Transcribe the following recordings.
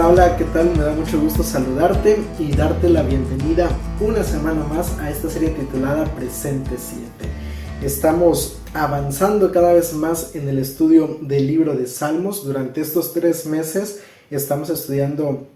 Hola, hola, ¿qué tal? Me da mucho gusto saludarte y darte la bienvenida una semana más a esta serie titulada Presente 7. Estamos avanzando cada vez más en el estudio del libro de Salmos. Durante estos 3 meses estamos estudiando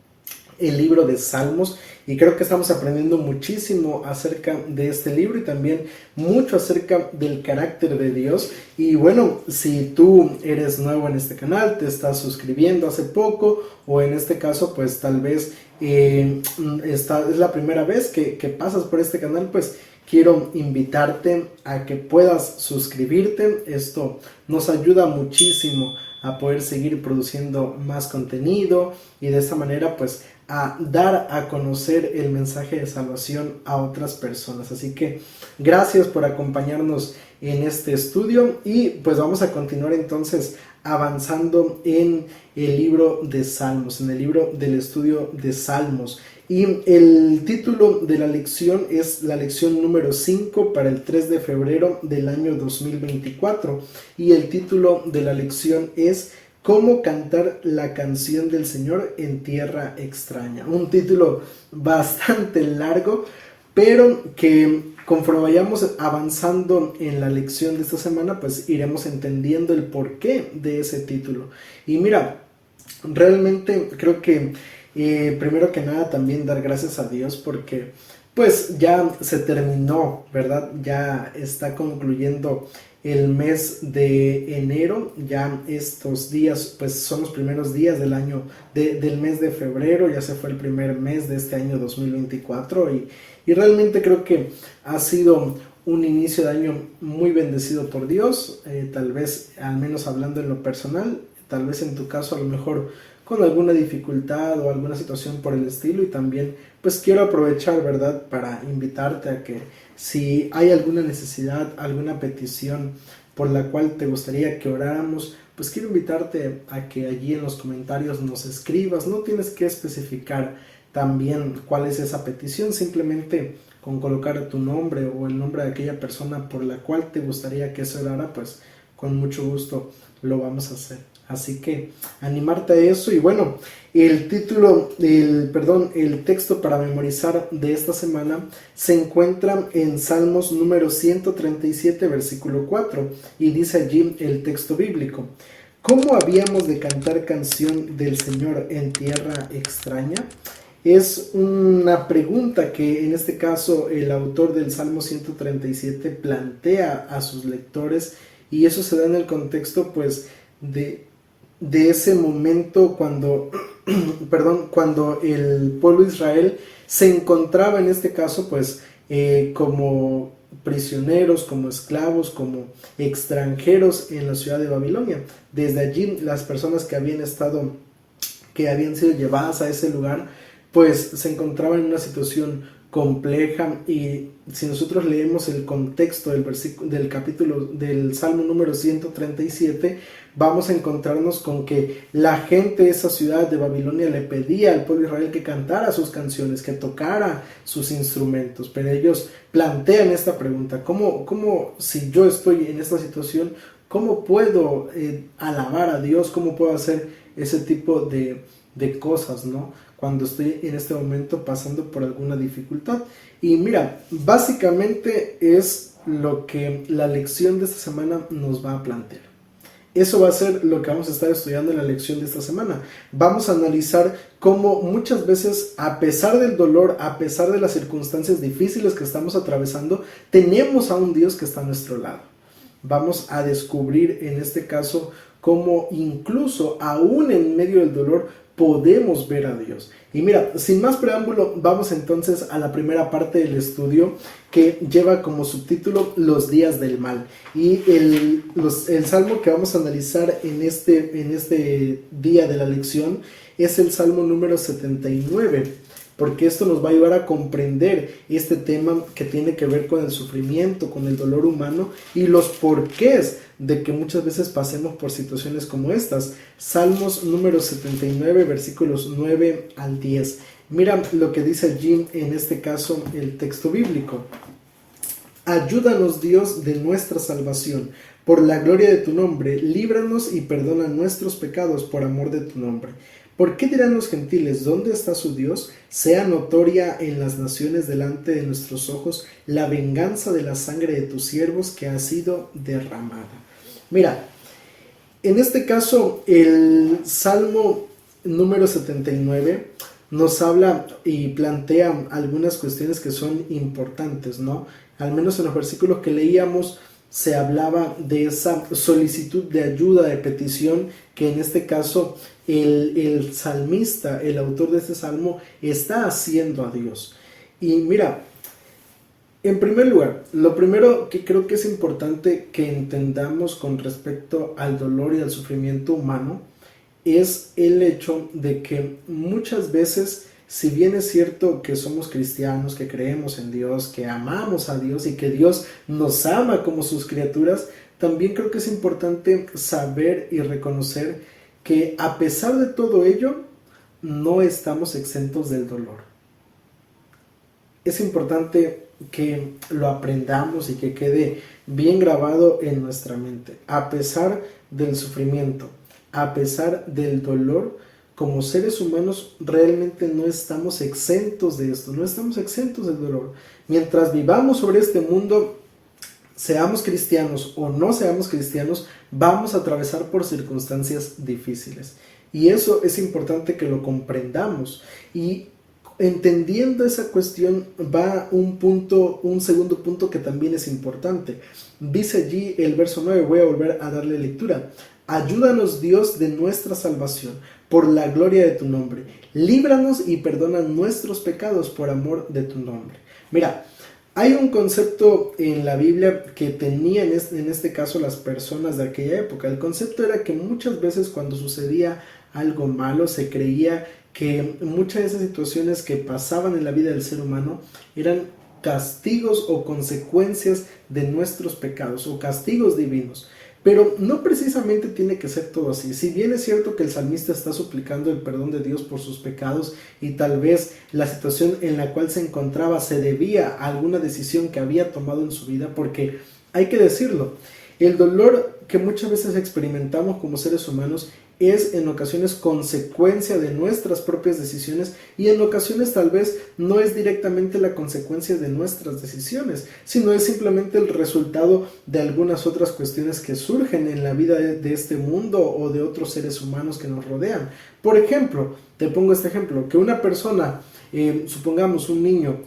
el libro de Salmos y creo que estamos aprendiendo muchísimo acerca de este libro y también mucho acerca del carácter de Dios. Y bueno, si tú eres nuevo en este canal, te estás suscribiendo hace poco o en este caso pues tal vez esta es la primera vez que pasas por este canal, pues quiero invitarte a que puedas suscribirte. Esto nos ayuda muchísimo a poder seguir produciendo más contenido y de esta manera pues a dar a conocer el mensaje de salvación a otras personas. Así que gracias por acompañarnos en este estudio y pues vamos a continuar entonces avanzando en el libro de Salmos, en el libro del estudio de Salmos. Y el título de la lección es la lección número 5 para el 3 de febrero del año 2024. Y el título de la lección es ¿Cómo cantar la canción del Señor en tierra extraña? Un título bastante largo, pero que conforme vayamos avanzando en la lección de esta semana, pues iremos entendiendo el porqué de ese título. Y mira, realmente creo que primero que nada también dar gracias a Dios porque pues ya se terminó, ¿verdad? Ya está concluyendo el mes de enero, ya estos días pues son los primeros días del año, del mes de febrero, ya se fue el primer mes de este año 2024 y realmente creo que ha sido un inicio de año muy bendecido por Dios, tal vez al menos hablando en lo personal, tal vez en tu caso a lo mejor con alguna dificultad o alguna situación por el estilo y también pues quiero aprovechar, ¿verdad?, para invitarte a que si hay alguna necesidad, alguna petición por la cual te gustaría que oráramos, pues quiero invitarte a que allí en los comentarios nos escribas. No tienes que especificar también cuál es esa petición, simplemente con colocar tu nombre o el nombre de aquella persona por la cual te gustaría que se orara, pues con mucho gusto lo vamos a hacer. Así que animarte a eso. Y bueno, el texto para memorizar de esta semana se encuentra en Salmos número 137, versículo 4, y dice allí el texto bíblico: ¿Cómo habíamos de cantar canción del Señor en tierra extraña? Es una pregunta que en este caso el autor del Salmo 137 plantea a sus lectores, y eso se da en el contexto pues de ese momento cuando, cuando el pueblo de Israel se encontraba en este caso pues como prisioneros, como esclavos, como extranjeros en la ciudad de Babilonia. Desde allí las personas que habían sido llevadas a ese lugar pues se encontraban en una situación compleja. Y si nosotros leemos el contexto del capítulo del Salmo número 137, vamos a encontrarnos con que la gente de esa ciudad de Babilonia le pedía al pueblo de Israel que cantara sus canciones, que tocara sus instrumentos, pero ellos plantean esta pregunta: ¿cómo si yo estoy en esta situación, cómo puedo alabar a Dios? ¿Cómo puedo hacer ese tipo de cosas, ¿no?, cuando estoy en este momento pasando por alguna dificultad? Y mira, básicamente es lo que la lección de esta semana nos va a plantear. Eso va a ser lo que vamos a estar estudiando en la lección de esta semana. Vamos a analizar cómo muchas veces, a pesar del dolor, a pesar de las circunstancias difíciles que estamos atravesando, tenemos a un Dios que está a nuestro lado. Vamos a descubrir en este caso cómo incluso aún en medio del dolor podemos ver a Dios. Y mira, sin más preámbulo, vamos entonces a la primera parte del estudio, que lleva como subtítulo Los días del mal. Y el salmo que vamos a analizar en este día de la lección es el salmo número 79. Porque esto nos va a ayudar a comprender este tema que tiene que ver con el sufrimiento, con el dolor humano y los porqués de que muchas veces pasemos por situaciones como estas. Salmos número 79, versículos 9 al 10. Mira lo que dice allí en este caso el texto bíblico: Ayúdanos, Dios de nuestra salvación, por la gloria de tu nombre, líbranos y perdona nuestros pecados por amor de tu nombre. ¿Por qué dirán los gentiles, ¿dónde está su Dios? Sea notoria en las naciones delante de nuestros ojos la venganza de la sangre de tus siervos que ha sido derramada. Mira, en este caso el Salmo número 79 nos habla y plantea algunas cuestiones que son importantes, ¿no? Al menos en los versículos que leíamos se hablaba de esa solicitud de ayuda, de petición, que en este caso el salmista, el autor de este salmo, está haciendo a Dios. Y mira, en primer lugar, lo primero que creo que es importante que entendamos con respecto al dolor y al sufrimiento humano es el hecho de que muchas veces, si bien es cierto que somos cristianos, que creemos en Dios, que amamos a Dios y que Dios nos ama como sus criaturas, también creo que es importante saber y reconocer que a pesar de todo ello, no estamos exentos del dolor. Es importante que lo aprendamos y que quede bien grabado en nuestra mente. A pesar del sufrimiento, a pesar del dolor, como seres humanos realmente no estamos exentos de esto, no estamos exentos del dolor. Mientras vivamos sobre este mundo, seamos cristianos o no seamos cristianos, vamos a atravesar por circunstancias difíciles. Y eso es importante que lo comprendamos. Y entendiendo esa cuestión va un segundo punto que también es importante. Dice allí el verso 9, voy a volver a darle lectura. Ayúdanos, Dios de nuestra salvación, por la gloria de tu nombre. Líbranos y perdona nuestros pecados por amor de tu nombre. Mira, hay un concepto en la Biblia que tenían en este caso las personas de aquella época. El concepto era que muchas veces cuando sucedía algo malo se creía que muchas de esas situaciones que pasaban en la vida del ser humano eran castigos o consecuencias de nuestros pecados o castigos divinos. Pero no precisamente tiene que ser todo así. Si bien es cierto que el salmista está suplicando el perdón de Dios por sus pecados y tal vez la situación en la cual se encontraba se debía a alguna decisión que había tomado en su vida, porque hay que decirlo, el dolor que muchas veces experimentamos como seres humanos es en ocasiones consecuencia de nuestras propias decisiones y en ocasiones tal vez no es directamente la consecuencia de nuestras decisiones, sino es simplemente el resultado de algunas otras cuestiones que surgen en la vida de este mundo o de otros seres humanos que nos rodean. Por ejemplo, te pongo este ejemplo, que una persona, supongamos un niño,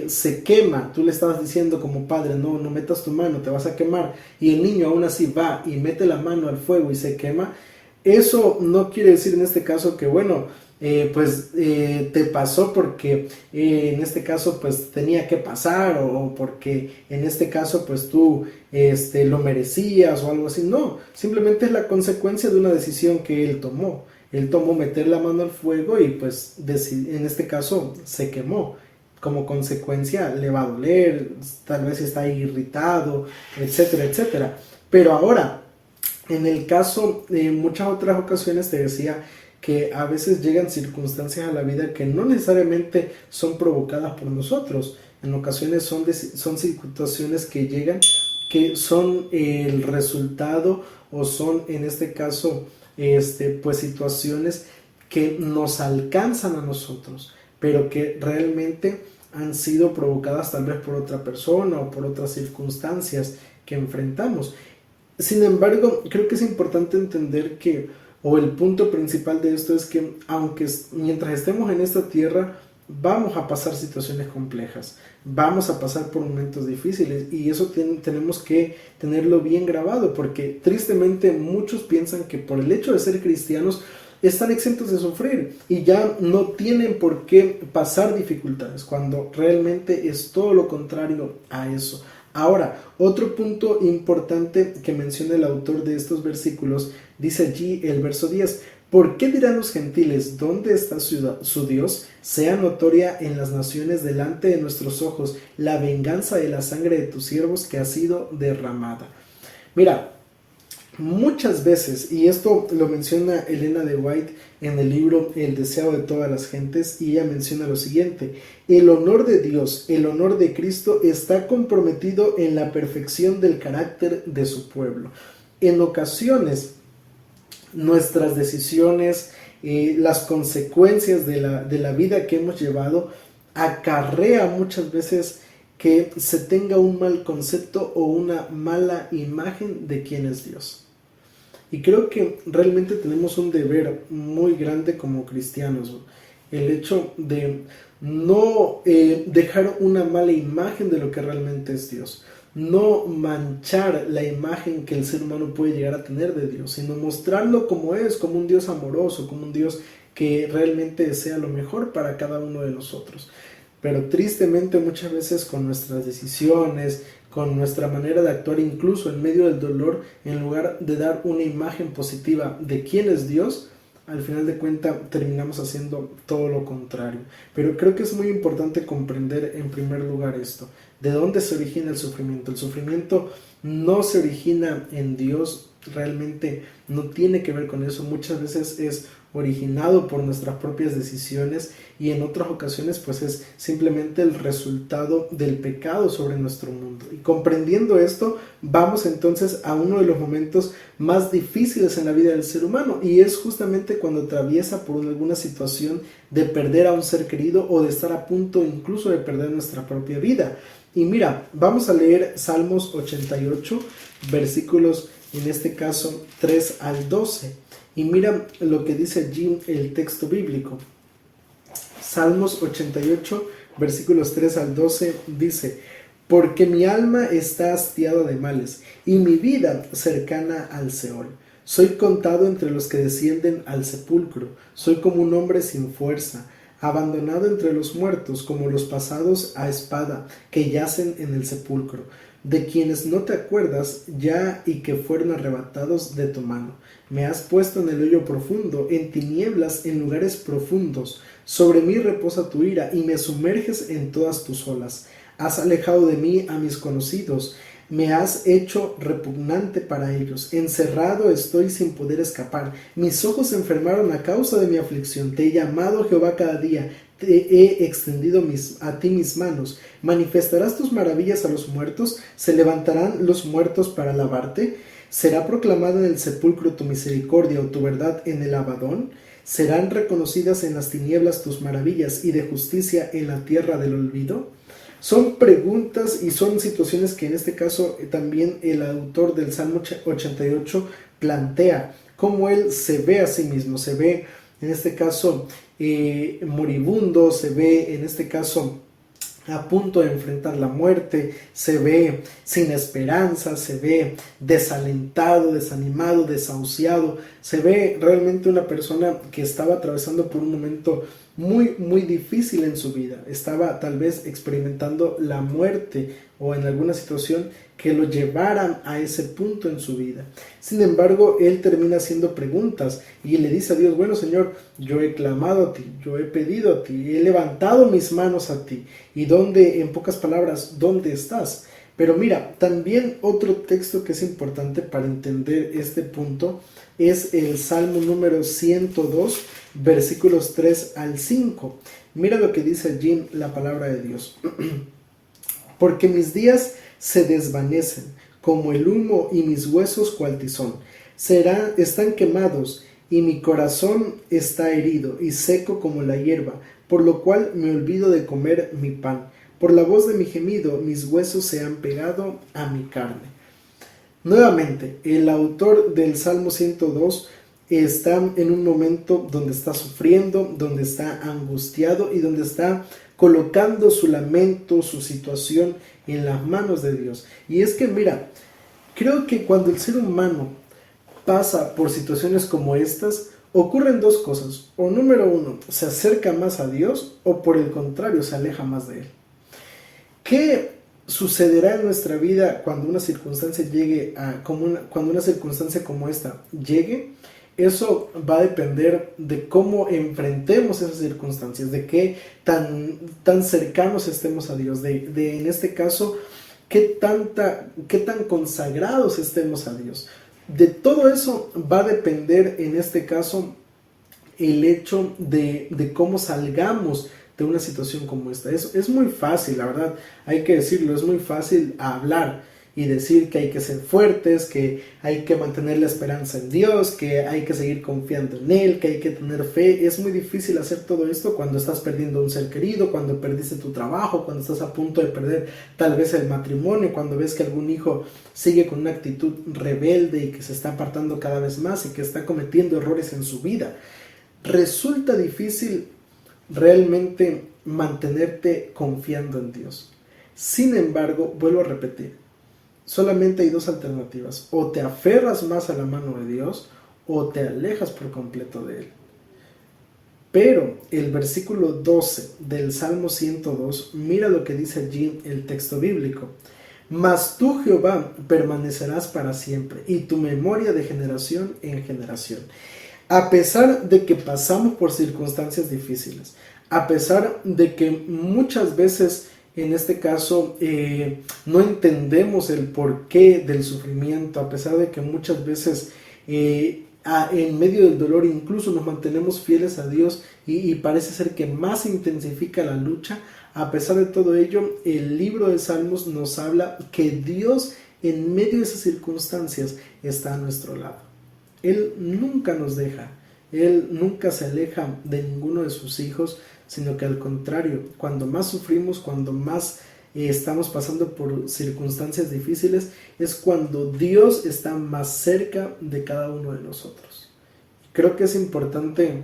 se quema, tú le estabas diciendo como padre, no metas tu mano, te vas a quemar, y el niño aún así va y mete la mano al fuego y se quema. Eso no quiere decir en este caso que bueno, te pasó porque en este caso pues tenía que pasar o porque en este caso pues tú lo merecías o algo así. No, simplemente es la consecuencia de una decisión que él tomó. Él tomó meter la mano al fuego y pues en este caso se quemó. Como consecuencia le va a doler, tal vez está irritado, etcétera, etcétera. Pero ahora, en el caso, en muchas otras ocasiones te decía que a veces llegan circunstancias a la vida que no necesariamente son provocadas por nosotros. En ocasiones son situaciones que llegan que son el resultado o son en este caso pues situaciones que nos alcanzan a nosotros, pero que realmente han sido provocadas tal vez por otra persona o por otras circunstancias que enfrentamos. Sin embargo, creo que es importante entender o el punto principal de esto es que aunque mientras estemos en esta tierra, vamos a pasar situaciones complejas, vamos a pasar por momentos difíciles y eso tenemos que tenerlo bien grabado, porque tristemente muchos piensan que por el hecho de ser cristianos están exentos de sufrir y ya no tienen por qué pasar dificultades, cuando realmente es todo lo contrario a eso. Ahora, otro punto importante que menciona el autor de estos versículos, dice allí el verso 10, ¿por qué dirán los gentiles, ¿dónde está su Dios? Sea notoria en las naciones delante de nuestros ojos la venganza de la sangre de tus siervos que ha sido derramada. Mira, muchas veces, y esto lo menciona Elena de White en el libro El deseo de todas las gentes, y ella menciona lo siguiente: el honor de Dios, el honor de Cristo está comprometido en la perfección del carácter de su pueblo. En ocasiones, nuestras decisiones, las consecuencias de la vida que hemos llevado, acarrea muchas veces que se tenga un mal concepto o una mala imagen de quién es Dios. Y creo que realmente tenemos un deber muy grande como cristianos, el hecho de no dejar una mala imagen de lo que realmente es Dios, no manchar la imagen que el ser humano puede llegar a tener de Dios, sino mostrarlo como es, como un Dios amoroso, como un Dios que realmente desea lo mejor para cada uno de nosotros. Pero tristemente muchas veces con nuestras decisiones, con nuestra manera de actuar, incluso en medio del dolor, en lugar de dar una imagen positiva de quién es Dios, al final de cuentas terminamos haciendo todo lo contrario. Pero creo que es muy importante comprender en primer lugar esto. ¿De dónde se origina el sufrimiento? El sufrimiento no se origina en Dios, realmente no tiene que ver con eso. Muchas veces es originado por nuestras propias decisiones y en otras ocasiones pues es simplemente el resultado del pecado sobre nuestro mundo. Y comprendiendo esto, vamos entonces a uno de los momentos más difíciles en la vida del ser humano, y es justamente cuando atraviesa por alguna situación de perder a un ser querido o de estar a punto incluso de perder nuestra propia vida. Y mira, vamos a leer Salmos 88, versículos en este caso 3 al 12. Y mira lo que dice allí el texto bíblico. Salmos 88, versículos 3 al 12 dice: porque mi alma está hastiada de males, y mi vida cercana al Seol. Soy contado entre los que descienden al sepulcro. Soy como un hombre sin fuerza, abandonado entre los muertos, como los pasados a espada, que yacen en el sepulcro, de quienes no te acuerdas ya y que fueron arrebatados de tu mano. Me has puesto en el hoyo profundo, en tinieblas, en lugares profundos. Sobre mí reposa tu ira, y me sumerges en todas tus olas. Has alejado de mí a mis conocidos, me has hecho repugnante para ellos. Encerrado estoy sin poder escapar. Mis ojos se enfermaron a causa de mi aflicción. Te he llamado, Jehová, cada día. Te he extendido a ti mis manos. ¿Manifestarás tus maravillas a los muertos? ¿Se levantarán los muertos para alabarte? ¿Será proclamada en el sepulcro tu misericordia o tu verdad en el Abadón? ¿Serán reconocidas en las tinieblas tus maravillas y de justicia en la tierra del olvido? Son preguntas y son situaciones que en este caso también el autor del Salmo 88 plantea, cómo él se ve a sí mismo, se ve en este caso moribundo, se ve en este caso a punto de enfrentar la muerte, se ve sin esperanza, se ve desalentado, desanimado, desahuciado, se ve realmente una persona que estaba atravesando por un momento muy difícil en su vida. Estaba tal vez experimentando la muerte o en alguna situación que lo llevaran a ese punto en su vida. Sin embargo, él termina haciendo preguntas y le dice a Dios: bueno, Señor, yo he clamado a ti, yo he pedido a ti, he levantado mis manos a ti. ¿Y dónde, en pocas palabras, dónde estás? Pero mira, también otro texto que es importante para entender este punto es el Salmo número 102, versículos 3 al 5. Mira lo que dice allí la palabra de Dios. Porque mis días se desvanecen como el humo y mis huesos cual tizón. Están quemados y mi corazón está herido y seco como la hierba, por lo cual me olvido de comer mi pan. Por la voz de mi gemido, mis huesos se han pegado a mi carne. Nuevamente, el autor del Salmo 102 está en un momento donde está sufriendo, donde está angustiado y donde está colocando su lamento, su situación en las manos de Dios. Y es que mira, creo que cuando el ser humano pasa por situaciones como estas, ocurren dos cosas. O número uno, se acerca más a Dios, o por el contrario, se aleja más de Él. ¿Qué sucederá en nuestra vida cuando una circunstancia cuando una circunstancia como esta llegue? Eso va a depender de cómo enfrentemos esas circunstancias, de qué tan cercanos estemos a Dios, de en este caso, qué tan consagrados estemos a Dios. De todo eso va a depender en este caso el hecho de cómo salgamos de una situación como esta. Es muy fácil, la verdad, hay que decirlo, es muy fácil hablar y decir que hay que ser fuertes, que hay que mantener la esperanza en Dios, que hay que seguir confiando en Él, que hay que tener fe. Es muy difícil hacer todo esto cuando estás perdiendo un ser querido, cuando perdiste tu trabajo, cuando estás a punto de perder tal vez el matrimonio, cuando ves que algún hijo sigue con una actitud rebelde y que se está apartando cada vez más y que está cometiendo errores en su vida. Resulta difícil realmente mantenerte confiando en Dios. Sin embargo, vuelvo a repetir, solamente hay dos alternativas: o te aferras más a la mano de Dios o te alejas por completo de Él. Pero el versículo 12 del Salmo 102, mira lo que dice allí el texto bíblico: mas tú, Jehová, permanecerás para siempre, y tu memoria de generación en generación. A pesar de que pasamos por circunstancias difíciles, a pesar de que muchas veces, en este caso, no entendemos el porqué del sufrimiento, a pesar de que muchas veces en medio del dolor incluso nos mantenemos fieles a Dios y parece ser que más se intensifica la lucha, a pesar de todo ello, el libro de Salmos nos habla que Dios en medio de esas circunstancias está a nuestro lado. Él nunca nos deja, Él nunca se aleja de ninguno de sus hijos, sino que al contrario, cuando más sufrimos, cuando más estamos pasando por circunstancias difíciles, es cuando Dios está más cerca de cada uno de nosotros. Creo que es importante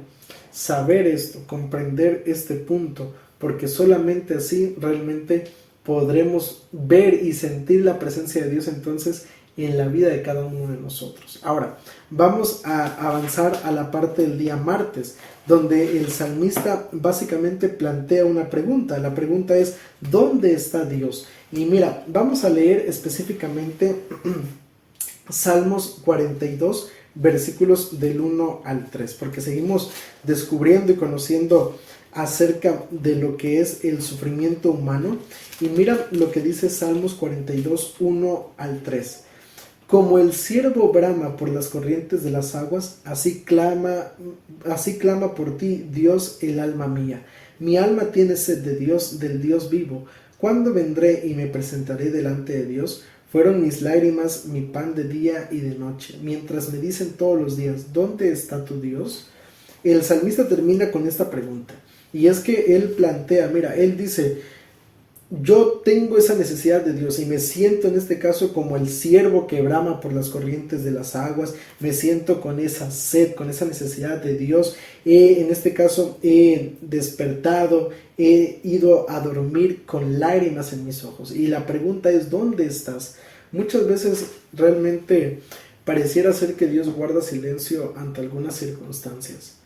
saber esto, comprender este punto, porque solamente así realmente podremos ver y sentir la presencia de Dios entonces en la vida de cada uno de nosotros. Ahora, vamos a avanzar a la parte del día martes, donde el salmista básicamente plantea una pregunta. La pregunta es: ¿dónde está Dios? Y mira, vamos a leer específicamente Salmos 42, versículos del 1 al 3, porque seguimos descubriendo y conociendo acerca de lo que es el sufrimiento humano. Y mira lo que dice Salmos 42, 1 al 3. Como el ciervo brama por las corrientes de las aguas, así clama por ti, Dios, el alma mía. Mi alma tiene sed de Dios, del Dios vivo. ¿Cuándo vendré y me presentaré delante de Dios? Fueron mis lágrimas mi pan de día y de noche, mientras me dicen todos los días: ¿dónde está tu Dios? El salmista termina con esta pregunta, y es que él plantea, mira, él dice: yo tengo esa necesidad de Dios y me siento en este caso como el ciervo que brama por las corrientes de las aguas. Me siento con esa sed, con esa necesidad de Dios. En este caso he despertado, he ido a dormir con lágrimas en mis ojos. Y la pregunta es: ¿dónde estás? Muchas veces realmente pareciera ser que Dios guarda silencio ante algunas circunstancias.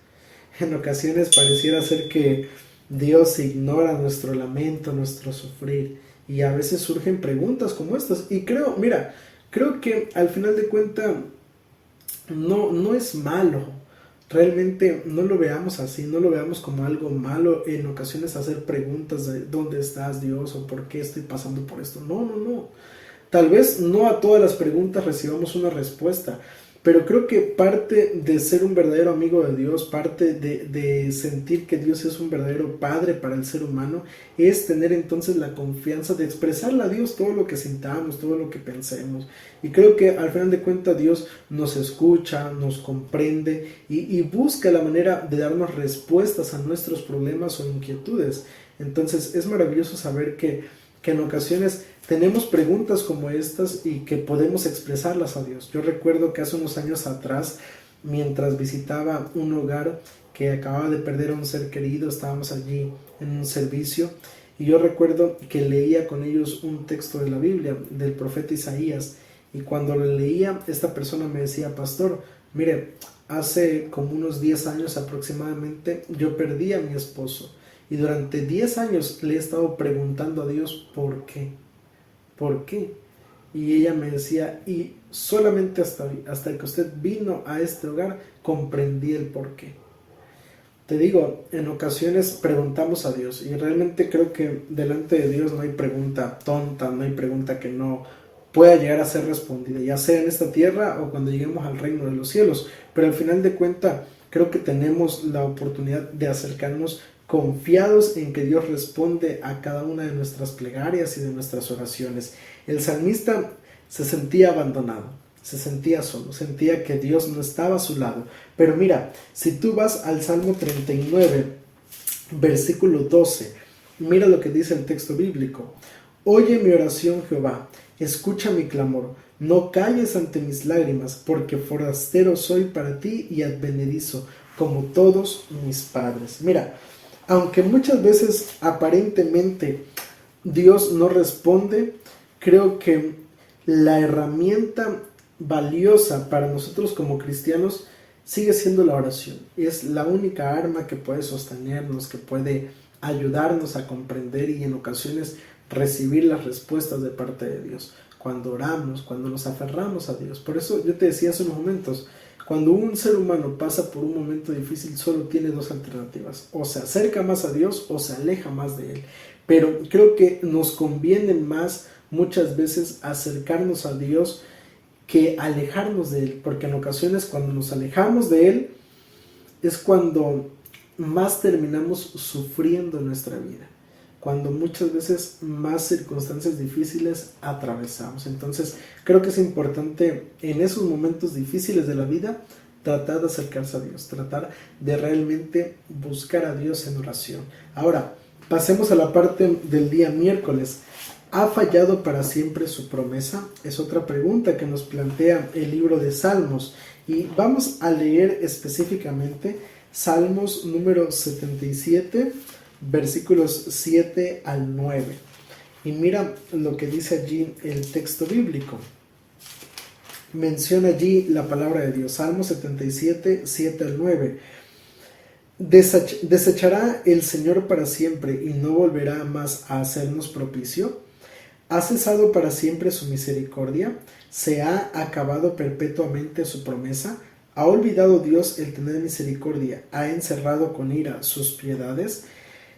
En ocasiones pareciera ser que Dios ignora nuestro lamento, nuestro sufrir, y a veces surgen preguntas como estas. Y creo que al final de cuentas no es malo. Realmente no lo veamos así, no lo veamos como algo malo en ocasiones hacer preguntas de ¿dónde estás, Dios? O ¿por qué estoy pasando por esto? No. Tal vez no a todas las preguntas recibamos una respuesta, pero creo que parte de ser un verdadero amigo de Dios, parte de sentir que Dios es un verdadero padre para el ser humano, es tener entonces la confianza de expresarle a Dios todo lo que sintamos, todo lo que pensemos. Y creo que al final de cuentas Dios nos escucha, nos comprende y busca la manera de darnos respuestas a nuestros problemas o inquietudes. Entonces es maravilloso saber que en ocasiones tenemos preguntas como estas y que podemos expresarlas a Dios. Yo recuerdo que hace unos años atrás, mientras visitaba un hogar que acababa de perder a un ser querido, estábamos allí en un servicio, y yo recuerdo que leía con ellos un texto de la Biblia, del profeta Isaías, y cuando lo leía, esta persona me decía: pastor, mire, hace como unos 10 años aproximadamente, yo perdí a mi esposo, y durante 10 años le he estado preguntando a Dios ¿por qué? ¿Por qué? Y ella me decía: y solamente hasta que usted vino a este hogar comprendí el por qué. Te digo, en ocasiones preguntamos a Dios, y realmente creo que delante de Dios no hay pregunta tonta, no hay pregunta que no pueda llegar a ser respondida, ya sea en esta tierra o cuando lleguemos al reino de los cielos. Pero al final de cuentas creo que tenemos la oportunidad de acercarnos confiados en que Dios responde a cada una de nuestras plegarias y de nuestras oraciones. El salmista se sentía abandonado, se sentía solo, sentía que Dios no estaba a su lado. Pero mira, si tú vas al Salmo 39, versículo 12, mira lo que dice el texto bíblico. Oye mi oración, Jehová, escucha mi clamor, no calles ante mis lágrimas, porque forastero soy para ti y advenedizo, como todos mis padres. Mira, aunque muchas veces aparentemente Dios no responde, creo que la herramienta valiosa para nosotros como cristianos sigue siendo la oración. Es la única arma que puede sostenernos, que puede ayudarnos a comprender y en ocasiones recibir las respuestas de parte de Dios. Cuando oramos, cuando nos aferramos a Dios. Por eso yo te decía hace unos momentos, cuando un ser humano pasa por un momento difícil, solo tiene dos alternativas. O se acerca más a Dios o se aleja más de Él. Pero creo que nos conviene más muchas veces acercarnos a Dios que alejarnos de Él. Porque en ocasiones cuando nos alejamos de Él es cuando más terminamos sufriendo en nuestra vida. Cuando muchas veces más circunstancias difíciles atravesamos. Entonces creo que es importante en esos momentos difíciles de la vida tratar de acercarse a Dios, tratar de realmente buscar a Dios en oración. Ahora, pasemos a la parte del día miércoles. ¿Ha fallado para siempre su promesa? Es otra pregunta que nos plantea el libro de Salmos. Y vamos a leer específicamente Salmos número 77, versículos 7 al 9. Y mira lo que dice allí el texto bíblico. Menciona allí la palabra de Dios. Salmo 77, 7 al 9. ¿Desechará el Señor para siempre y no volverá más a hacernos propicio? ¿Ha cesado para siempre su misericordia? ¿Se ha acabado perpetuamente su promesa? ¿Ha olvidado Dios el tener misericordia? ¿Ha encerrado con ira sus piedades?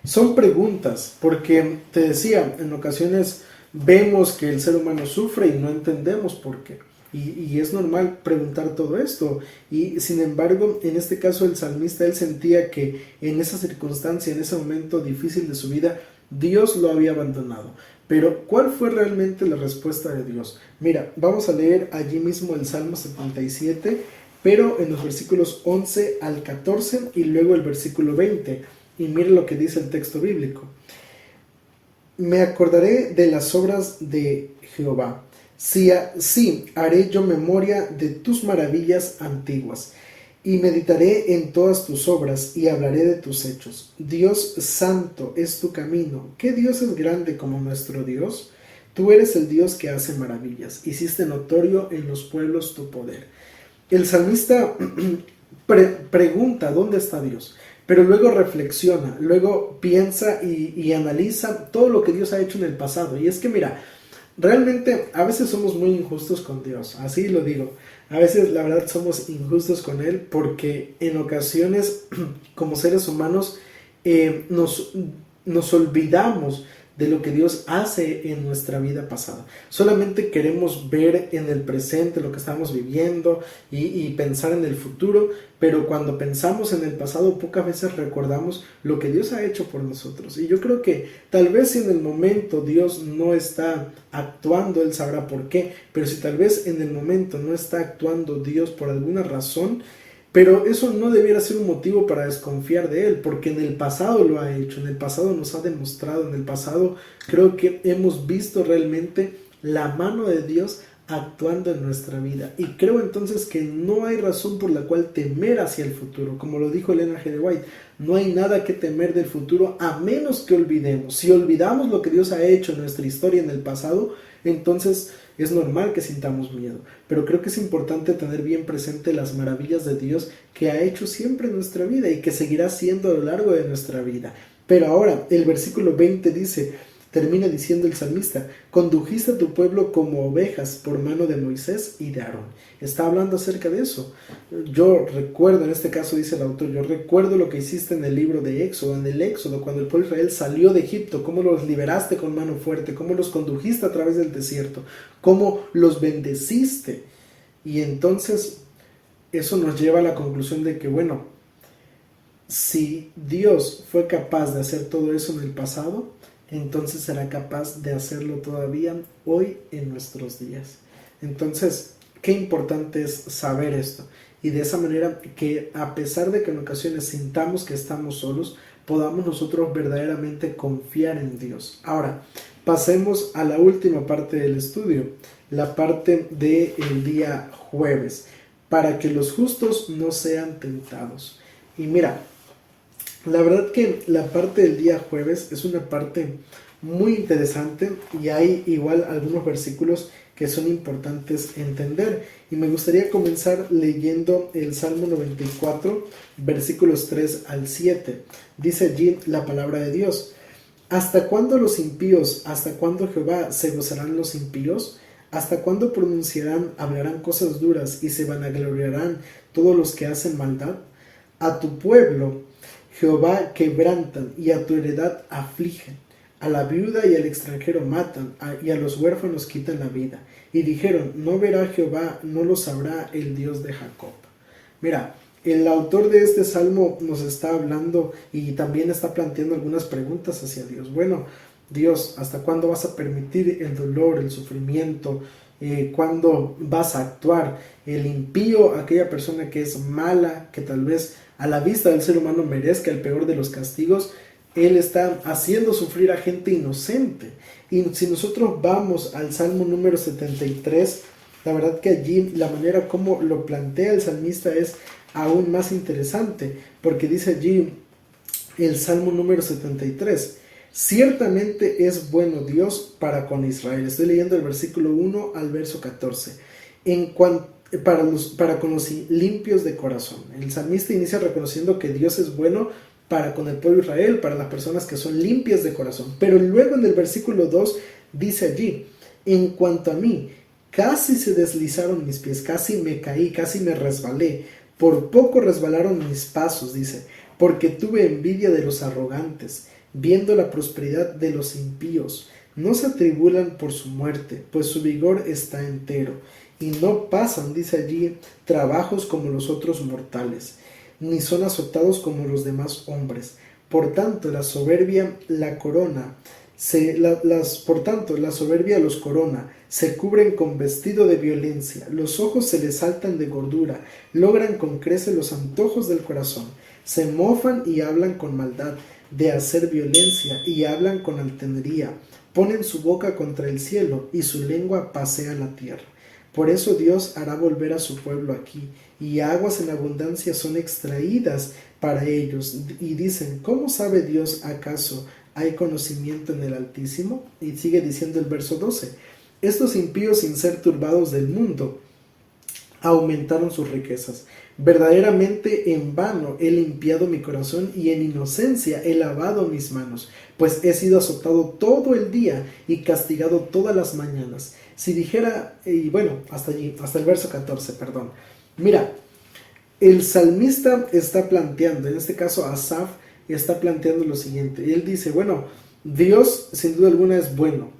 Son preguntas, porque te decía, en ocasiones vemos que el ser humano sufre y no entendemos por qué. Y es normal preguntar todo esto. Y sin embargo, en este caso el salmista, él sentía que en esa circunstancia, en ese momento difícil de su vida, Dios lo había abandonado. Pero ¿cuál fue realmente la respuesta de Dios? Mira, vamos a leer allí mismo el Salmo 77, pero en los versículos 11 al 14 y luego el versículo 20. Y mira lo que dice el texto bíblico. Me acordaré de las obras de Jehová. Sí, haré yo memoria de tus maravillas antiguas, y meditaré en todas tus obras, y hablaré de tus hechos. Dios santo es tu camino. ¿Qué Dios es grande como nuestro Dios? Tú eres el Dios que hace maravillas. Hiciste notorio en los pueblos tu poder. El salmista pregunta, ¿dónde está Dios? Pero luego reflexiona, luego piensa y analiza todo lo que Dios ha hecho en el pasado. Y es que mira, realmente a veces somos muy injustos con Dios, así lo digo. A veces la verdad somos injustos con Él porque en ocasiones como seres humanos nos olvidamos de lo que Dios hace en nuestra vida pasada. Solamente queremos ver en el presente lo que estamos viviendo y pensar en el futuro, pero cuando pensamos en el pasado pocas veces recordamos lo que Dios ha hecho por nosotros. Y yo creo que tal vez si en el momento Dios no está actuando, Él sabrá por qué, pero si tal vez en el momento no está actuando Dios por alguna razón, pero eso no debiera ser un motivo para desconfiar de Él, porque en el pasado lo ha hecho, en el pasado nos ha demostrado, en el pasado creo que hemos visto realmente la mano de Dios actuando en nuestra vida. Y creo entonces que no hay razón por la cual temer hacia el futuro. Como lo dijo Ellen G. White, no hay nada que temer del futuro a menos que olvidemos. Si olvidamos lo que Dios ha hecho en nuestra historia en el pasado, entonces es normal que sintamos miedo, pero creo que es importante tener bien presente las maravillas de Dios que ha hecho siempre en nuestra vida y que seguirá haciendo a lo largo de nuestra vida. Pero ahora el versículo 20 termina diciendo el salmista, condujiste a tu pueblo como ovejas por mano de Moisés y de Aarón. Está hablando acerca de eso. Yo recuerdo, en este caso dice el autor, yo recuerdo lo que hiciste en el libro de Éxodo, en el Éxodo, cuando el pueblo de Israel salió de Egipto, cómo los liberaste con mano fuerte, cómo los condujiste a través del desierto, cómo los bendeciste. Y entonces eso nos lleva a la conclusión de que, bueno, si Dios fue capaz de hacer todo eso en el pasado, entonces será capaz de hacerlo todavía hoy en nuestros días. Entonces, qué importante es saber esto. Y de esa manera que a pesar de que en ocasiones sintamos que estamos solos, podamos nosotros verdaderamente confiar en Dios. Ahora, pasemos a la última parte del estudio, la parte del día jueves, para que los justos no sean tentados. Y mira, la verdad que la parte del día jueves es una parte muy interesante y hay igual algunos versículos que son importantes entender. Y me gustaría comenzar leyendo el Salmo 94, versículos 3 al 7. Dice allí la palabra de Dios: ¿Hasta cuándo los impíos, hasta cuándo Jehová se gozarán los impíos? ¿Hasta cuándo hablarán cosas duras y se vanagloriarán todos los que hacen maldad? A tu pueblo Jehová quebrantan y a tu heredad afligen. A la viuda y al extranjero matan, y a los huérfanos quitan la vida. Y dijeron: no verá Jehová, no lo sabrá el Dios de Jacob. Mira, el autor de este salmo nos está hablando y también está planteando algunas preguntas hacia Dios. Bueno, Dios, ¿hasta cuándo vas a permitir el dolor, el sufrimiento? ¿Cuándo vas a actuar? El impío, aquella persona que es mala, que tal vez a la vista del ser humano merezca el peor de los castigos, él está haciendo sufrir a gente inocente. Y si nosotros vamos al Salmo número 73, la verdad que allí la manera como lo plantea el salmista es aún más interesante, porque dice allí el Salmo número 73: ciertamente es bueno Dios para con Israel. Estoy leyendo el versículo 1 al verso 14. Para con los limpios de corazón. El salmista inicia reconociendo que Dios es bueno para con el pueblo de Israel, para las personas que son limpias de corazón. Pero luego en el versículo 2 dice allí: en cuanto a mí, casi se deslizaron mis pies, casi me caí, casi me resbalé, por poco resbalaron mis pasos, dice, porque tuve envidia de los arrogantes, viendo la prosperidad de los impíos. No se atribulan por su muerte, pues su vigor está entero, y no pasan, dice allí, trabajos como los otros mortales, ni son azotados como los demás hombres. Por tanto, la soberbia la corona, por tanto, la soberbia los corona, se cubren con vestido de violencia, los ojos se les saltan de gordura, logran con creces los antojos del corazón, se mofan y hablan con maldad, de hacer violencia, y hablan con altanería, ponen su boca contra el cielo, y su lengua pasea la tierra. Por eso Dios hará volver a su pueblo aquí, y aguas en abundancia son extraídas para ellos. Y dicen: ¿cómo sabe Dios? ¿Acaso hay conocimiento en el Altísimo? Y sigue diciendo el verso 12: estos impíos, sin ser turbados del mundo, aumentaron sus riquezas. Verdaderamente en vano he limpiado mi corazón y en inocencia he lavado mis manos, pues he sido azotado todo el día y castigado todas las mañanas. Si dijera, y bueno, hasta allí, hasta el verso 14, perdón. Mira, el salmista está planteando, en este caso Asaf está planteando lo siguiente. Él dice, bueno, Dios sin duda alguna es bueno,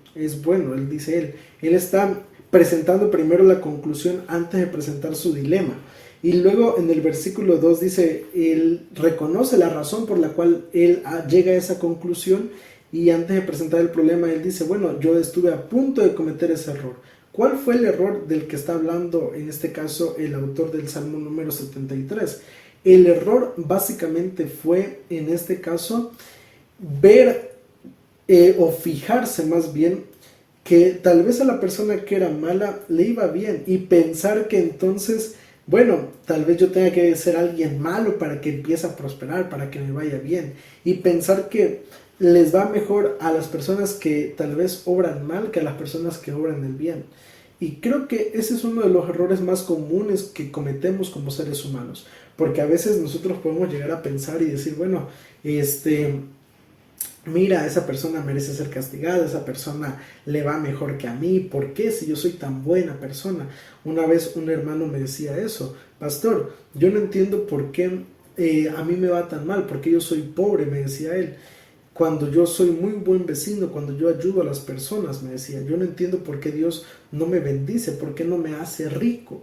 él dice él está presentando primero la conclusión antes de presentar su dilema. Y luego en el versículo 2 dice, él reconoce la razón por la cual él llega a esa conclusión, y antes de presentar el problema él dice, bueno, yo estuve a punto de cometer ese error. ¿Cuál fue el error del que está hablando en este caso el autor del Salmo número 73? El error básicamente fue en este caso ver o fijarse más bien que tal vez a la persona que era mala le iba bien y pensar que entonces, bueno, tal vez yo tenga que ser alguien malo para que empiece a prosperar, para que me vaya bien, y pensar que les va mejor a las personas que tal vez obran mal que a las personas que obran el bien. Y creo que ese es uno de los errores más comunes que cometemos como seres humanos, porque a veces nosotros podemos llegar a pensar y decir, bueno, mira, esa persona merece ser castigada, esa persona le va mejor que a mí, ¿por qué si yo soy tan buena persona? Una vez un hermano me decía eso, pastor, yo no entiendo por qué a mí me va tan mal, porque yo soy pobre, me decía él, cuando yo soy muy buen vecino, cuando yo ayudo a las personas, me decía, yo no entiendo por qué Dios no me bendice, por qué no me hace rico.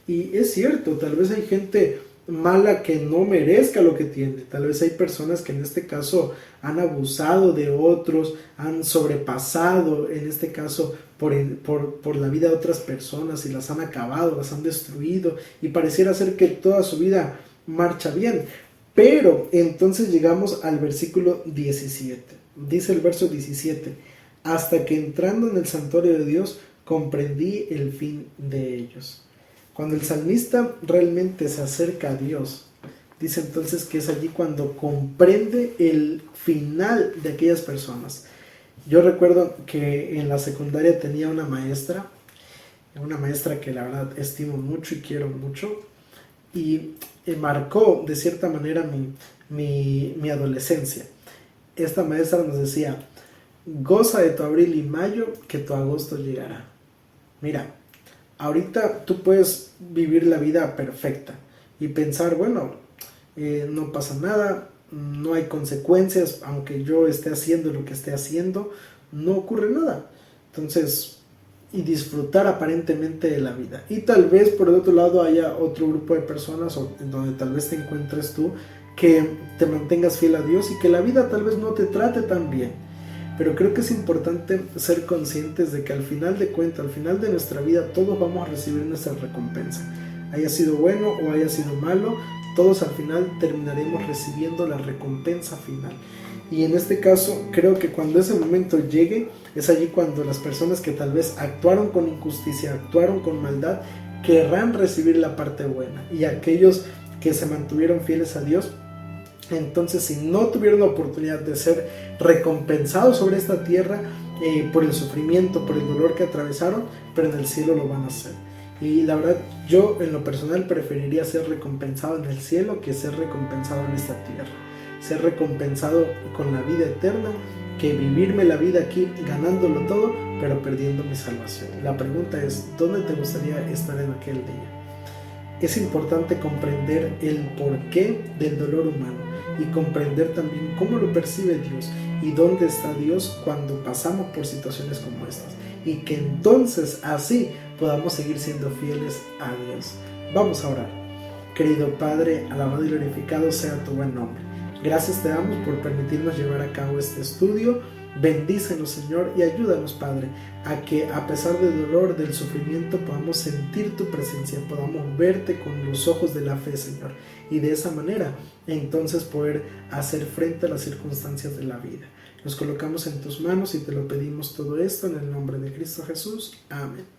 Y es cierto, tal vez hay gente mala que no merezca lo que tiene, tal vez hay personas que en este caso han abusado de otros, han sobrepasado en este caso por la vida de otras personas y las han acabado, las han destruido y pareciera ser que toda su vida marcha bien. Pero entonces llegamos al versículo 17. Dice el verso 17: hasta que entrando en el santuario de Dios comprendí el fin de ellos. Cuando el salmista realmente se acerca a Dios, dice entonces que es allí cuando comprende el final de aquellas personas. Yo recuerdo que en la secundaria tenía una maestra que la verdad estimo mucho y quiero mucho, y marcó de cierta manera mi adolescencia. Esta maestra nos decía: goza de tu abril y mayo, que tu agosto llegará. Mira, ahorita tú puedes vivir la vida perfecta y pensar, bueno, no pasa nada, no hay consecuencias, aunque yo esté haciendo lo que esté haciendo, no ocurre nada. Entonces, y disfrutar aparentemente de la vida. Y tal vez por el otro lado haya otro grupo de personas en donde tal vez te encuentres tú, que te mantengas fiel a Dios y que la vida tal vez no te trate tan bien. Pero creo que es importante ser conscientes de que al final de cuentas, al final de nuestra vida, todos vamos a recibir nuestra recompensa. Haya sido bueno o haya sido malo, todos al final terminaremos recibiendo la recompensa final. Y en este caso, creo que cuando ese momento llegue, es allí cuando las personas que tal vez actuaron con injusticia, actuaron con maldad, querrán recibir la parte buena. Y aquellos que se mantuvieron fieles a Dios, entonces si no tuvieron la oportunidad de ser recompensados sobre esta tierra por el sufrimiento, por el dolor que atravesaron, pero en el cielo lo van a hacer. Y la verdad, yo en lo personal preferiría ser recompensado en el cielo que ser recompensado en esta tierra. Ser recompensado con la vida eterna que vivirme la vida aquí ganándolo todo, pero perdiendo mi salvación. La pregunta es, ¿dónde te gustaría estar en aquel día? Es importante comprender el porqué del dolor humano y comprender también cómo lo percibe Dios y dónde está Dios cuando pasamos por situaciones como estas, y que entonces así podamos seguir siendo fieles a Dios. Vamos a orar. Querido Padre, alabado y glorificado sea tu buen nombre. Gracias te damos por permitirnos llevar a cabo este estudio. Bendícenos, Señor, y ayúdanos, Padre, a que a pesar del dolor, del sufrimiento, podamos sentir tu presencia, podamos verte con los ojos de la fe, Señor, y de esa manera entonces poder hacer frente a las circunstancias de la vida. Nos colocamos en tus manos y te lo pedimos todo esto en el nombre de Cristo Jesús. Amén.